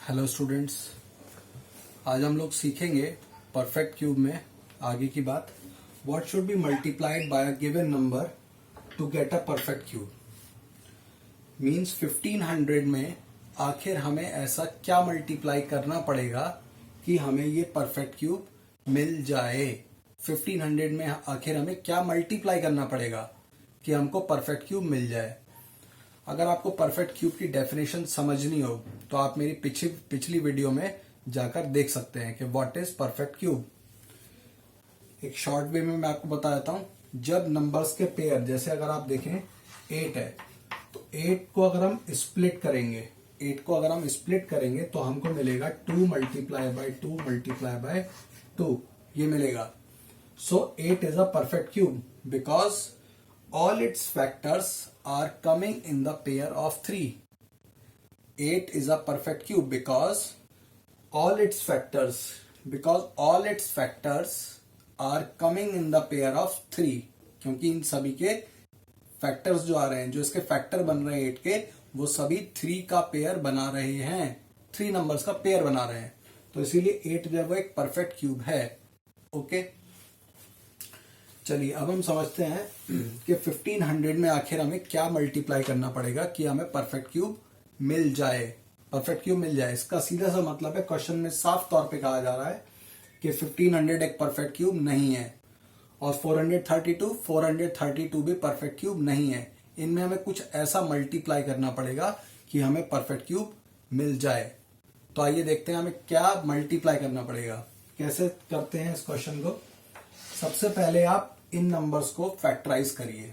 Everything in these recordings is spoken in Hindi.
हेलो स्टूडेंट्स, आज हम लोग सीखेंगे परफेक्ट क्यूब में आगे की बात। What should be multiplied by a given number to get a perfect cube. Means 1500 में आखिर हमें ऐसा क्या मल्टीप्लाई करना पड़ेगा कि हमें ये परफेक्ट क्यूब मिल जाए। 1500 में आखिर हमें क्या मल्टीप्लाई करना पड़ेगा कि हमको परफेक्ट क्यूब मिल जाए। अगर आपको परफेक्ट क्यूब की डेफिनेशन समझनी हो तो आप मेरी पिछली वीडियो में जाकर देख सकते हैं कि व्हाट इज परफेक्ट क्यूब। एक शॉर्ट वे में मैं आपको बता देता हूं। जब नंबर्स के पेयर, जैसे अगर आप देखें 8 है तो 8 को अगर हम स्प्लिट करेंगे तो हमको मिलेगा 2 मल्टीप्लाई बाय 2 मल्टीप्लाई बाय 2 ये मिलेगा। सो 8 is a perfect cube because all its factors are coming in the pair of 3. 8 is a perfect cube because all its factors are coming in the pair of 3, क्योंकि इन सभी के फैक्टर्स जो आ रहे हैं, जो इसके फैक्टर बन रहे हैं 8 के, वो सभी 3 का पेयर बना रहे हैं, 3 नंबर्स का पेयर बना रहे हैं। तो इसीलिए 8 जो है वो एक परफेक्ट क्यूब है। ओके, चलिए अब हम समझते हैं कि 1500 में आखिर हमें क्या मल्टीप्लाई करना पड़ेगा कि हमें परफेक्ट क्यूब मिल जाए। इसका सीधा सा मतलब है, क्वेश्चन में साफ तौर पे कहा जा रहा है कि 1500 एक परफेक्ट क्यूब नहीं है और 432 भी परफेक्ट क्यूब नहीं है। इनमें हमें कुछ ऐसा मल्टीप्लाई करना पड़ेगा कि हमें परफेक्ट क्यूब मिल जाए। तो आइए देखते हैं हमें क्या मल्टीप्लाई करना पड़ेगा। कैसे करते हैं इस क्वेश्चन को। सबसे पहले आप इन नंबर्स को फैक्टराइज करिए।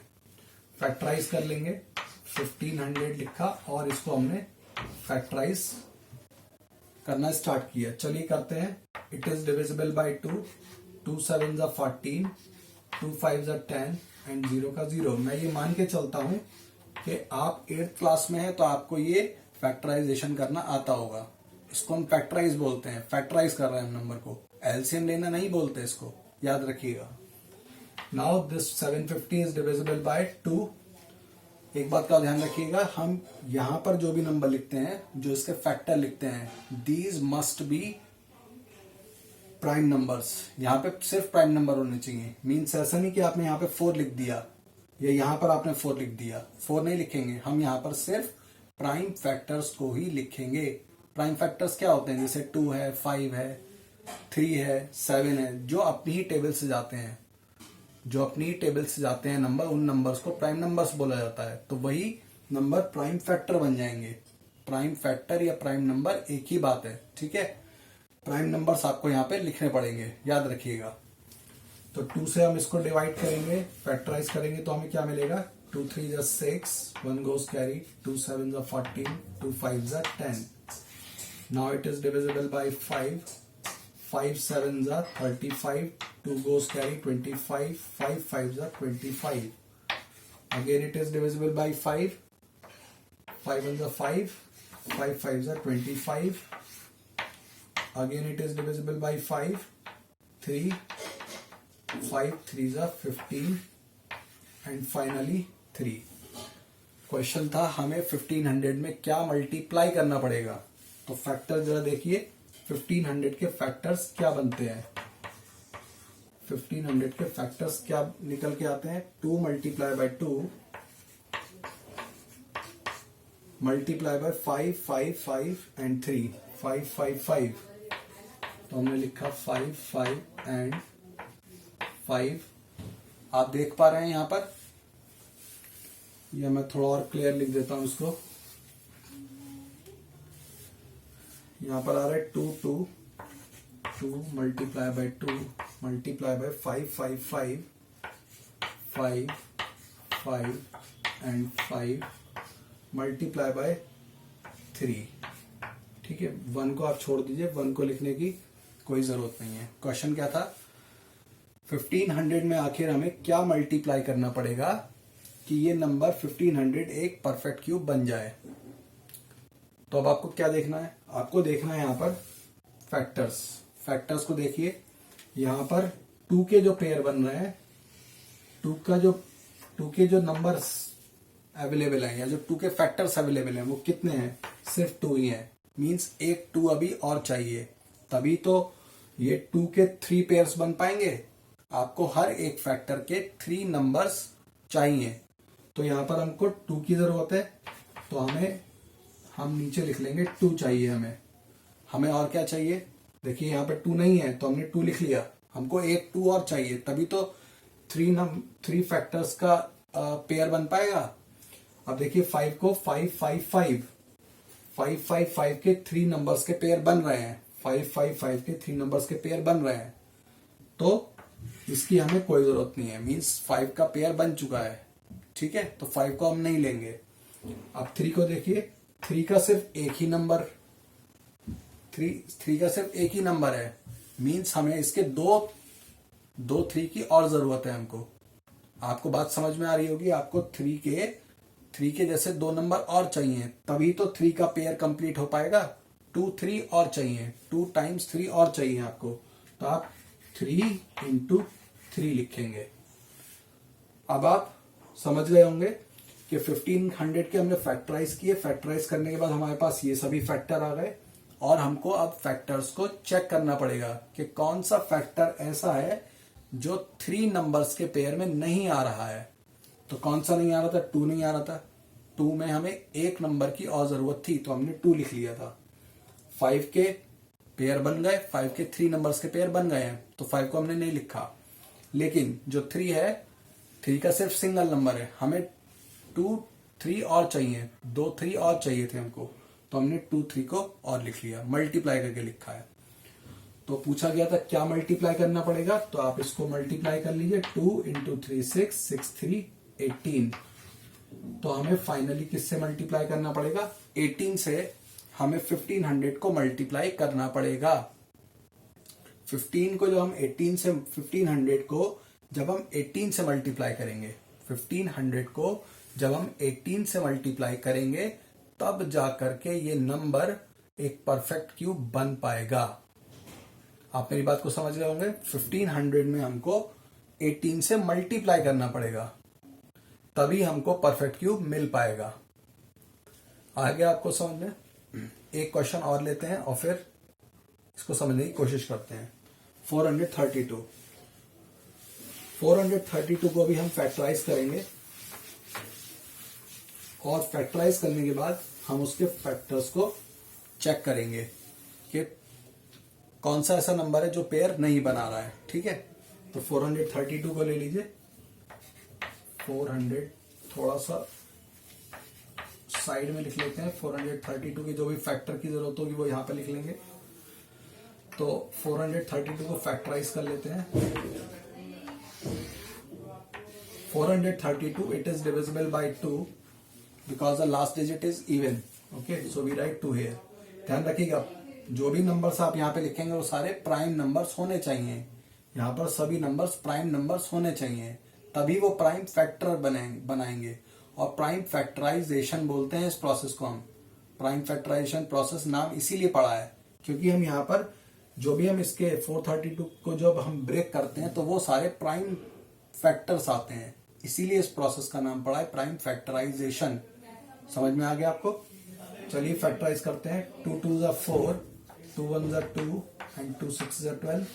फैक्टराइज कर लेंगे, 1500 लिखा और इसको हमने फैक्टराइज करना स्टार्ट किया। चलिए करते हैं। It is divisible by 2, 2 7 14, 2 5 10 and 0 का 0। मैं ये मान के चलता हूं कि आप 8th क्लास में हैं तो आपको ये फैक्टराइजेशन करना आता होगा। इसको हम फैक्टराइज बोलते हैं। फैक्टराइज कर रहे हैं हम नंबर को, एलसीएम लेना नहीं बोलते, इसको याद रखिएगा। Now this 750 is divisible by 2। एक बात का ध्यान रखिएगा, हम यहां पर जो भी नंबर लिखते हैं, जो इसके फैक्टर लिखते हैं, these must be prime numbers. यहां पे सिर्फ प्राइम नंबर होने चाहिए। मीन्स ऐसा नहीं कि आपने यहां पे 4 लिख दिया या यहां पर आपने 4 लिख दिया। 4 नहीं लिखेंगे हम, यहां पर सिर्फ प्राइम फैक्टर्स को ही लिखेंगे। प्राइम फैक्टर्स क्या होते हैं, जैसे 2 है, 5 है, 3 है, 7 है, जो अपनी ही टेबल से जाते हैं नंबर, उन नंबर्स को प्राइम नंबर्स बोला जाता है। तो वही नंबर प्राइम फैक्टर बन जाएंगे। प्राइम फैक्टर या प्राइम नंबर एक ही बात है, ठीक है। प्राइम नंबर्स आपको यहाँ पे लिखने पड़ेंगे, याद रखिएगा। तो 2 से हम इसको डिवाइड करेंगे, फैक्टराइज करेंगे तो हमें क्या मिलेगा, 2 3 6, 1 goes carry, 2 7 14, 2 5 10। Now it is divisible by 5, 5 7 35, 2 goes carry, 25, 5 5 25। Again it is divisible by 5, 5 1 5, 5 5 25। Again it is divisible by 5, 3, 5 3 15 and finally 3। Question था हमें 1500 में क्या मल्टीप्लाई करना पड़ेगा। तो फैक्टर जरा देखिए, 1500 के फैक्टर्स क्या बनते हैं। 1500 के फैक्टर्स क्या निकल के आते हैं, 2 multiply by 2 multiply by 5 5 5 and 3, 5 5 5। तो हमने लिखा 5 5 एंड 5। आप देख पा रहे हैं यहां पर, या मैं थोड़ा और क्लियर लिख देता हूं इसको। यहां पर आ रहा है 2 2 2 multiply by 2 multiply by 5 5 5 5 5 and 5 multiply by 3। ठीक है, 1 को आप छोड़ दीजिए, 1 को लिखने की कोई जरूरत नहीं है। क्वेश्चन क्या था, 1500 में आखिर हमें क्या मल्टीप्लाई करना पड़ेगा कि ये नंबर 1500 एक परफेक्ट क्यूब बन जाए। तो अब आपको क्या देखना है, आपको देखना है यहां पर फैक्टर्स को देखिए। यहां पर 2 के जो पेयर बन रहे हैं, 2 के जो नंबर्स अवेलेबल हैं या जो 2 के फैक्टर्स अवेलेबल हैं वो कितने हैं, सिर्फ 2 ही हैं। मीन्स एक 2 अभी और चाहिए, तभी तो ये 2 के 3 पेयर्स बन पाएंगे। आपको हर एक फैक्टर के 3 नंबर्स चाहिए, तो यहां पर हमको 2 की जरूरत है, तो हम नीचे लिख लेंगे 2 चाहिए हमें और क्या चाहिए, देखिए यहाँ पे 2 नहीं है तो हमने 2 लिख लिया, हमको एक 2 और चाहिए, तभी तो 3 फैक्टर्स का पेयर बन पाएगा। अब देखिए 5 को 5 5 5 5 5 5 के 3 नंबर्स के पेयर बन रहे हैं, 5 5 5 के 3 नंबर्स के पेयर बन रहे हैं, तो इसकी हमें कोई जरूरत नहीं है, मीन्स 5 का पेयर बन चुका है। ठीक है, तो 5 को हम नहीं लेंगे। अब 3 को देखिए, 3 का सिर्फ एक ही नंबर, 3 का सिर्फ एक ही नंबर है, मीन्स हमें इसके दो 3 की और जरूरत है हमको। आपको बात समझ में आ रही होगी, आपको 3 के जैसे 2 नंबर और चाहिए, तभी तो 3 का पेयर कंप्लीट हो पाएगा। 2 3 और चाहिए, 2 टाइम्स 3 और चाहिए आपको, तो आप 3 इंटू 3 लिखेंगे। अब आप समझ गए होंगे कि 1500 के हमने फैक्टराइज किए, फैक्टराइज करने के बाद हमारे पास ये सभी फैक्टर आ गए, और हमको अब फैक्टर्स को चेक करना पड़ेगा कि कौन सा फैक्टर ऐसा है जो 3 नंबर्स के पेयर में नहीं आ रहा है। तो कौन सा नहीं आ रहा था, 2 नहीं आ रहा था, 2 में हमें एक नंबर की और जरूरत थी, तो हमने 2 लिख लिया था। 5 के पेयर बन गए, 5 के 3 नंबर्स के पेयर बन गए हैं, तो 5 को हमने नहीं लिखा। लेकिन जो 3 है, 3 का सिर्फ सिंगल नंबर है, हमें 2 3 और चाहिए, 2 3 और चाहिए थे हमको, तो हमने 2 3 को और लिख लिया, मल्टीप्लाई करके लिखा है। तो पूछा गया था क्या मल्टीप्लाई करना पड़ेगा, तो आप इसको मल्टीप्लाई कर लीजिए, 2 इंटू 3 6 6 3 18। तो हमें फाइनली किससे मल्टीप्लाई करना पड़ेगा, 18 से हमें 1500 को मल्टीप्लाई करना पड़ेगा। 15 को जब हम 18 से 1500 को जब हम 18 से मल्टीप्लाई करेंगे, 1500 को जब हम 18 से मल्टीप्लाई करेंगे, तब जाकर के ये नंबर एक परफेक्ट क्यूब बन पाएगा। आप मेरी बात को समझ रहे होंगे, 1500 में हमको 18 से मल्टीप्लाई करना पड़ेगा, तभी हमको परफेक्ट क्यूब मिल पाएगा। आगे आपको समझ में, एक क्वेश्चन और लेते हैं और फिर इसको समझने की कोशिश करते हैं। 432 को भी हम फैक्टराइज करेंगे, और फैक्टराइज करने के बाद हम उसके फैक्टर्स को चेक करेंगे कि कौन सा ऐसा नंबर है जो पेयर नहीं बना रहा है। ठीक है, तो 432 को ले लीजिए, 400 थोड़ा सा साइड में लिख लेते हैं, 432 की जो भी फैक्टर की जरूरत होगी वो यहां पे लिख लेंगे। तो 432 को फैक्टराइज कर लेते हैं। 432 it is divisible by 2 because the last digit is even. Okay, so we write 2 here. ध्यान रखिएगा, जो भी नंबर्स आप यहाँ पे लिखेंगे वो सारे प्राइम नंबर्स होने चाहिए। यहाँ पर सभी नंबर्स प्राइम नंबर्स होने चाहिए, तभी वो प्राइम फैक्टर बनाएंगे। और प्राइम फैक्टराइजेशन बोलते हैं इस प्रोसेस को हम। प्राइम फैक्टराइजेशन प्रोसेस नाम इसीलिए पड़ा है क्योंकि हम यहाँ पर जो भी हम इसके 432 को जब हम ब्रेक करते हैं तो वो सारे प्राइम फैक्टर्स आते हैं, इसीलिए इस प्रोसेस का नाम पड़ा है प्राइम फैक्टराइजेशन। समझ में आ गया आपको? चलिए फैक्टराइज करते हैं। 2 2 ज़ा 4, 2 1 ज़ा 2 एंड 2 6 ज़ा 12।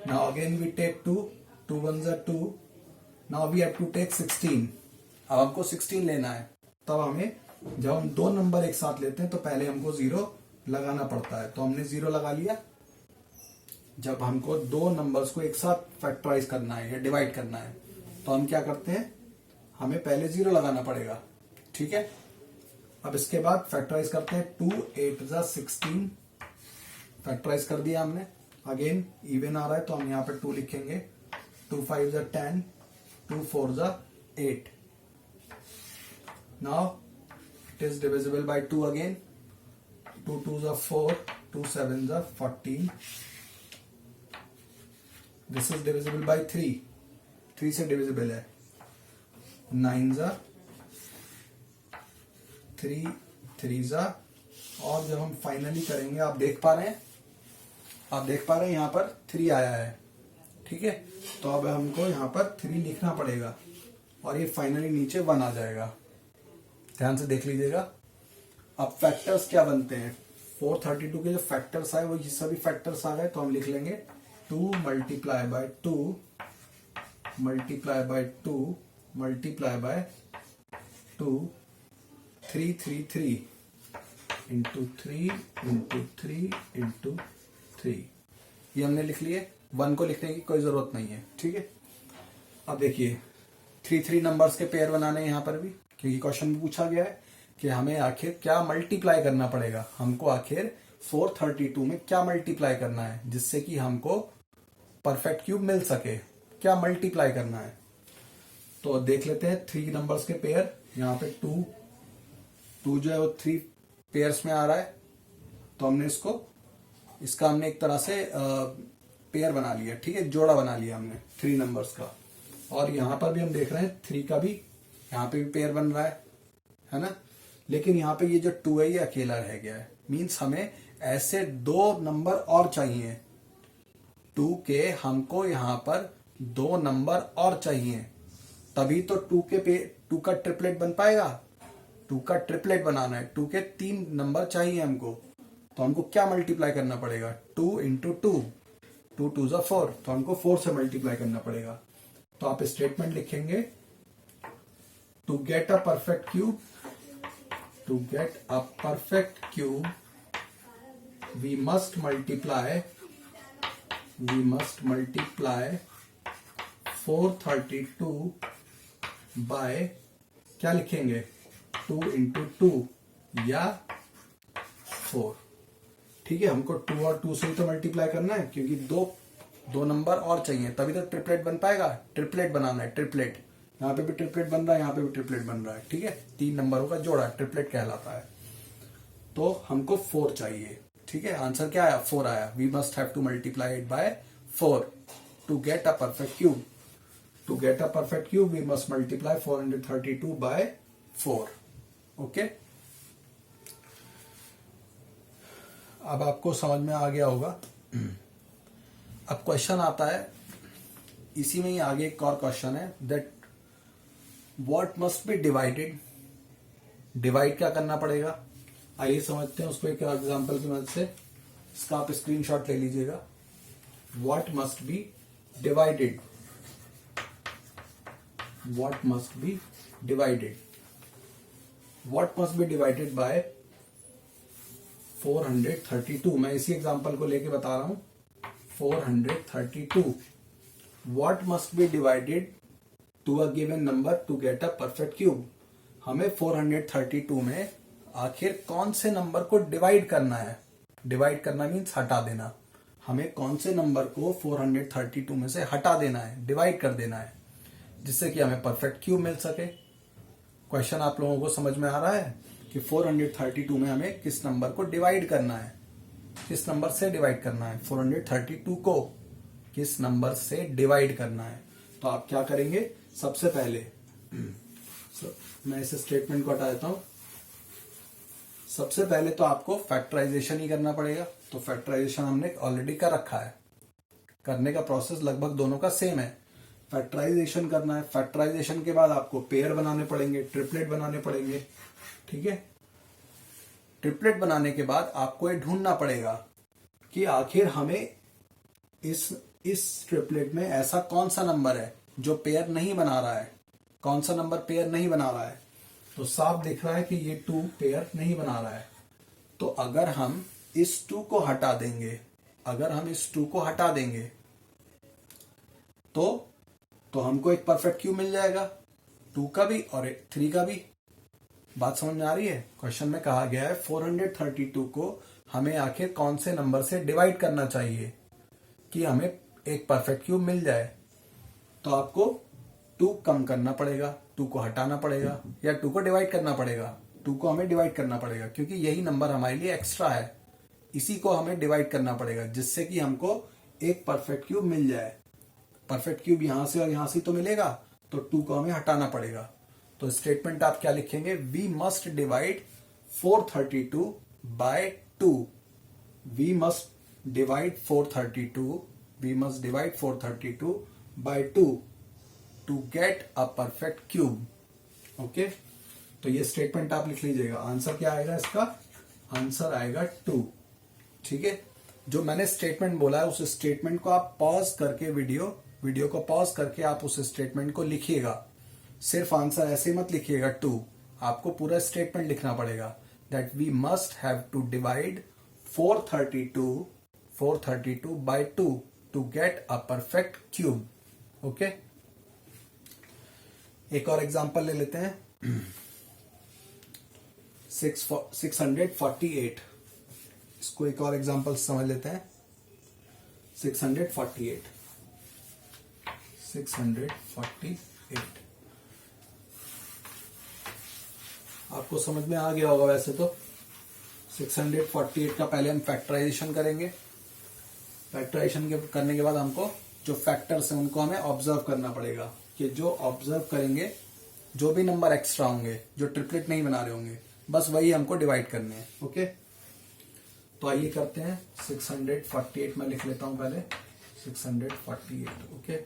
नाउ अगेन वी टेक 2, 2 1 ज़ा 2। Now we have to take 16। अब हमको 16 लेना है, तब हमें जब हम दो नंबर एक साथ लेते हैं तो पहले हमको 0 लगाना पड़ता है, तो हमने 0 लगा लिया। जब हमको दो नंबर्स को एक साथ फैक्टराइज करना है या डिवाइड करना है तो हम क्या करते हैं, हमें पहले 0 लगाना पड़ेगा। ठीक है, अब इसके बाद फैक्टराइज करते हैं। 2 8 ज़ा 16 फैक्टराइज कर दिया हमने। अगेन इवन आ रहा है तो हम यहाँ पे 2 लिखेंगे। 2 5 ज़ा 10, 2 4 ज़ा 8। Now it is divisible by 2 again. 2 2 ज़ा 4, 2 7 ज़ा 14। दिस इज डिविजिबल बाय 3, 3 से डिविजिबल है। 9 ज़ा 3, 3 ज़ा, और जब हम फाइनली करेंगे, आप देख पा रहे हैं यहाँ पर 3 आया है। ठीक है, तो अब हमको यहाँ पर 3 लिखना पड़ेगा और ये फाइनली नीचे 1 आ जाएगा। ध्यान से देख लीजिएगा। अब फैक्टर्स क्या बनते हैं? 432 के जो फैक्टर्स आए वो ये सभी फैक्टर्स आ गए, तो हम लिख लेंगे 2 multiply by 2 multiply by 2 multiply by 2 333 into 3 into 3 into 3, ये हमने लिख लिए। 1 को लिखने की कोई जरूरत नहीं है, ठीक है। अब देखिए 3 नंबर्स के पेयर बनाने यहाँ पर भी, क्योंकि क्वेश्चन में पूछा गया है कि हमें आखिर क्या मल्टीप्लाई करना पड़ेगा, हमको आखिर 432 में क्या मल्टीप्लाई करना है जिससे कि हमको परफेक्ट क्यूब मिल सके, क्या मल्टीप्लाई करना है। तो देख लेते हैं 3 नंबर्स के पेयर। यहाँ पे 2 जो है वो 3 पेयर्स में आ रहा है, तो हमने इसका हमने एक तरह से पेयर बना लिया, ठीक है, जोड़ा बना लिया हमने 3 नंबर्स का। और यहां पर भी हम देख रहे हैं 3 का भी यहाँ पे भी पेयर बन रहा है ना। लेकिन यहाँ पे ये जो 2 है ये अकेला रह गया है, मीन्स हमें ऐसे 2 नंबर और चाहिए। 2 के हमको यहाँ पर 2 नंबर और चाहिए, तभी तो 2 का ट्रिपलेट बन पाएगा। 2 का ट्रिपलेट बनाना है, 2 के 3 नंबर चाहिए हमको, तो हमको क्या मल्टीप्लाई करना पड़ेगा, 2 इंटू 2, 2 2 जा 4, तो हमको 4 से मल्टीप्लाई करना पड़ेगा। तो आप स्टेटमेंट लिखेंगे to get a perfect cube, to get a perfect cube we must multiply 432 by, क्या लिखेंगे, 2 इंटू 2 या 4, ठीक है। हमको 2 और 2 से ही तो मल्टीप्लाई करना है, क्योंकि दो नंबर और चाहिए, तभी तो ट्रिपलेट बन पाएगा। ट्रिपलेट बनाना है, ट्रिपलेट, यहाँ पे भी ट्रिपलेट बन रहा है, यहाँ पे भी ट्रिपलेट बन रहा है, ठीक है। 3 नंबरों का जोड़ा ट्रिपलेट कहलाता है। तो हमको 4 चाहिए, ठीक है। आंसर क्या आया, 4 आया। We must have to multiply it by 4 to get a perfect cube. To get a perfect cube we must multiply 432 by 4। Okay, अब आपको समझ में आ गया होगा। अब क्वेश्चन आता है, इसी में ही आगे एक और क्वेश्चन है, that what must be divided. Divide क्या करना पड़ेगा, आइए समझते हैं उसको एक एग्जांपल की मदद से। इसका आप स्क्रीनशॉट ले लीजिएगा। What must be divided, what must be divided, what must be divided bye 432। मैं इसी एग्जांपल को लेके बता रहा हूं। 432 what must be divided to a given number to get a perfect cube. हमें 432 में आखिर कौन से नंबर को डिवाइड करना है। डिवाइड करना मीन्स हटा देना। हमें कौन से नंबर को 432 में से हटा देना है, डिवाइड कर देना है, जिससे कि हमें परफेक्ट क्यूब मिल सके। क्वेश्चन आप लोगों को समझ में आ रहा है कि 432 में हमें किस नंबर को डिवाइड करना है, किस नंबर से डिवाइड करना है, 432 को किस नंबर से डिवाइड करना है। तो आप क्या करेंगे, सबसे पहले मैं इस स्टेटमेंट को हटा देता हूं। सबसे पहले तो आपको फैक्टराइजेशन ही करना पड़ेगा। तो फैक्टराइजेशन हमने ऑलरेडी कर रखा है, करने का प्रोसेस लगभग दोनों का सेम है। फैक्टराइजेशन करना है, फैक्टराइजेशन के बाद आपको पेयर बनाने पड़ेंगे, ट्रिपलेट बनाने पड़ेंगे, ठीक है। ट्रिपलेट बनाने के बाद आपको ये ढूंढना पड़ेगा कि आखिर हमें इस ट्रिपलेट में ऐसा कौन सा नंबर है जो पेयर नहीं बना रहा है, कौन सा नंबर पेयर नहीं बना रहा है। तो साफ दिख रहा है कि ये 2 पेयर नहीं बना रहा है। तो अगर हम इस 2 को हटा देंगे, अगर हम इस 2 को हटा देंगे तो हमको एक परफेक्ट क्यूब मिल जाएगा, 2 का भी और 3 का भी। बात समझ में आ रही है। क्वेश्चन में कहा गया है 432 को हमें आखिर कौन से नंबर से डिवाइड करना चाहिए कि हमें एक परफेक्ट क्यूब मिल जाए। तो आपको 2 कम करना पड़ेगा, 2 को हटाना पड़ेगा, या 2 को डिवाइड करना पड़ेगा। 2 को हमें डिवाइड करना पड़ेगा, क्योंकि यही नंबर हमारे लिए एक्स्ट्रा है, इसी को हमें डिवाइड करना पड़ेगा, जिससे कि हमको एक परफेक्ट क्यूब मिल जाए। परफेक्ट क्यूब यहां से और यहां से तो मिलेगा, तो 2 को हमें हटाना पड़ेगा। तो स्टेटमेंट आप क्या लिखेंगे, we must divide 432 by 2। We must divide 432, we must divide 432 by 2 to get a perfect cube. Okay, तो ये स्टेटमेंट आप लिख लीजिएगा। आंसर क्या आएगा इसका, आंसर आएगा 2। ठीक है, जो मैंने स्टेटमेंट बोला है उस स्टेटमेंट को आप पॉज करके वीडियो को पॉज करके आप उस स्टेटमेंट को लिखिएगा। सिर्फ आंसर ऐसे मत लिखिएगा 2, आपको पूरा स्टेटमेंट लिखना पड़ेगा। That we must have to divide 432 by 2 to get a perfect cube. Okay, एक और एग्जांपल ले लेते हैं। 648, इसको एक और एग्जांपल समझ लेते हैं। 648 आपको समझ में आ गया होगा वैसे तो। 648 का पहले हम फैक्टराइजेशन करेंगे। फैक्टराइजेशन करने के बाद हमको जो फैक्टर्स हैं उनको हमें ऑब्जर्व करना पड़ेगा कि जो ऑब्जर्व करेंगे, जो भी नंबर एक्स्ट्रा होंगे, जो ट्रिपलेट नहीं बना रहे होंगे, बस वही हमको डिवाइड करने हैं। ओके, तो आइए करते हैं। 648 में लिख लेता हूं पहले 648। ओके,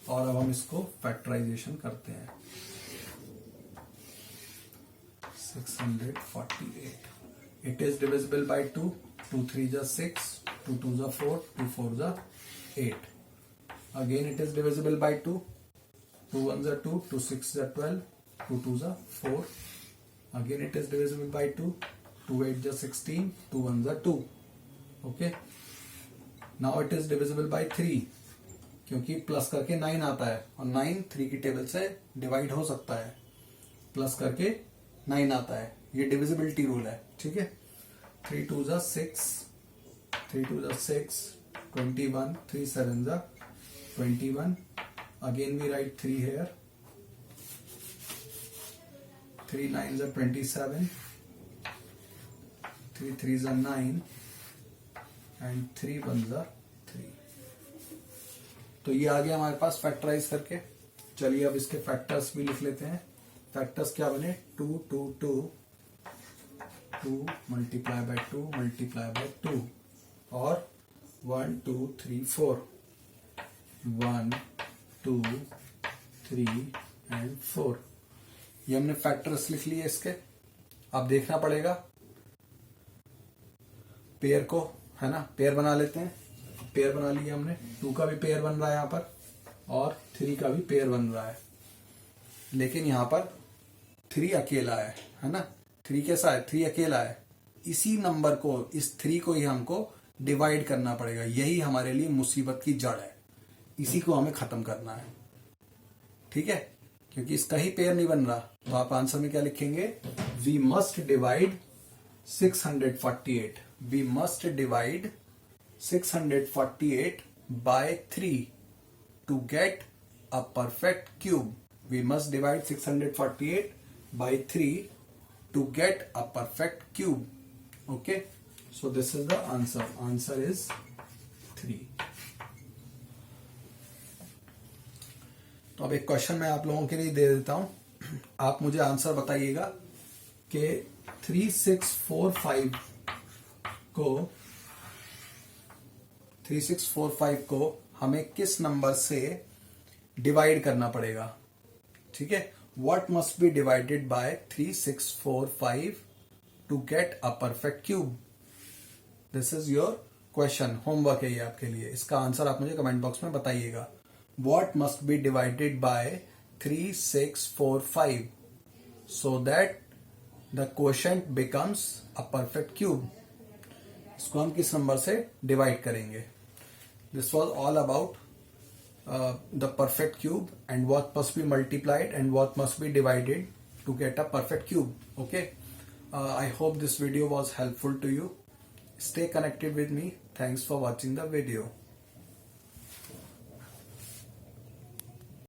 और अब हम इसको फैक्टराइजेशन करते हैं। 648 इट इज डिविजिबल बाय 2। 2 3 जा 6, 2 2 जा 4, 2 4 जा 8। Again it is divisible by 2। 2 1 जा 2, 2 6 जा 12, 2 2 जा 4। Again it is divisible by 2. 2 8 जा 16, 2 1 जा 2. Okay. Now it is divisible by 3 क्योंकि प्लस करके 9 आता है और 9 3 की टेबल से डिवाइड हो सकता है। प्लस करके 9 आता है, ये डिविजिबिलिटी रूल है। ठीक है, 3 2 जा 6, 3 2 जा 6, 21, 3 7 जा 21। Again we write 3 here. 3 9s are 27, 3 3s are 9, and 3 1s are 3। तो ये आ गया हमारे पास फैक्टराइज करके। चलिए अब इसके फैक्टर्स भी लिख लेते हैं। फैक्टर्स क्या बने? 2 2 2, 2 मल्टीप्लाई बाय 2 मल्टीप्लाई बाय 2, और 1 2 3 4, 1 2 3 and 4। ये हमने फैक्टर्स लिख लिए इसके। अब देखना पड़ेगा पेयर को, है ना। पेयर बना लेते हैं। पेयर बना लिया हमने। 2 का भी पेयर बन रहा है यहाँ पर, और 3 का भी पेयर बन रहा है। लेकिन यहाँ पर 3 अकेला है ना। 3 कैसा है? 3 अकेला है। इसी नंबर को, इस 3 को ही हमको डिवाइड करना पड़ेगा। यही हमारे लिए मुसीबत की जड़ है। इसी को हमें खत्म करना है। ठीक है, क्योंकि इसका ही पेयर नहीं बन रहा। तो आप आंसर में क्या लिखेंगे? We must divide 648। We must divide 648 by 3 to get a perfect cube. We must divide 648 by 3 to get a perfect cube. Okay, so this is the answer. Answer is 3। तो अब एक क्वेश्चन मैं आप लोगों के लिए दे देता हूं। आप मुझे आंसर बताइएगा कि 3645 को हमें किस नंबर से डिवाइड करना पड़ेगा। ठीक है, what must be divided by 3645 to get a perfect cube. This is your question, homework है ये आपके लिए। इसका आंसर आप मुझे कमेंट बॉक्स में बताइएगा। What must be divided by 3645 so that the quotient becomes a perfect cube? इसको हम किस नंबर से डिवाइड करेंगे? This was all about the perfect cube and what must be multiplied and what must be divided to get a perfect cube. Okay, I hope this video was helpful to you. Stay connected with me. Thanks for watching the video.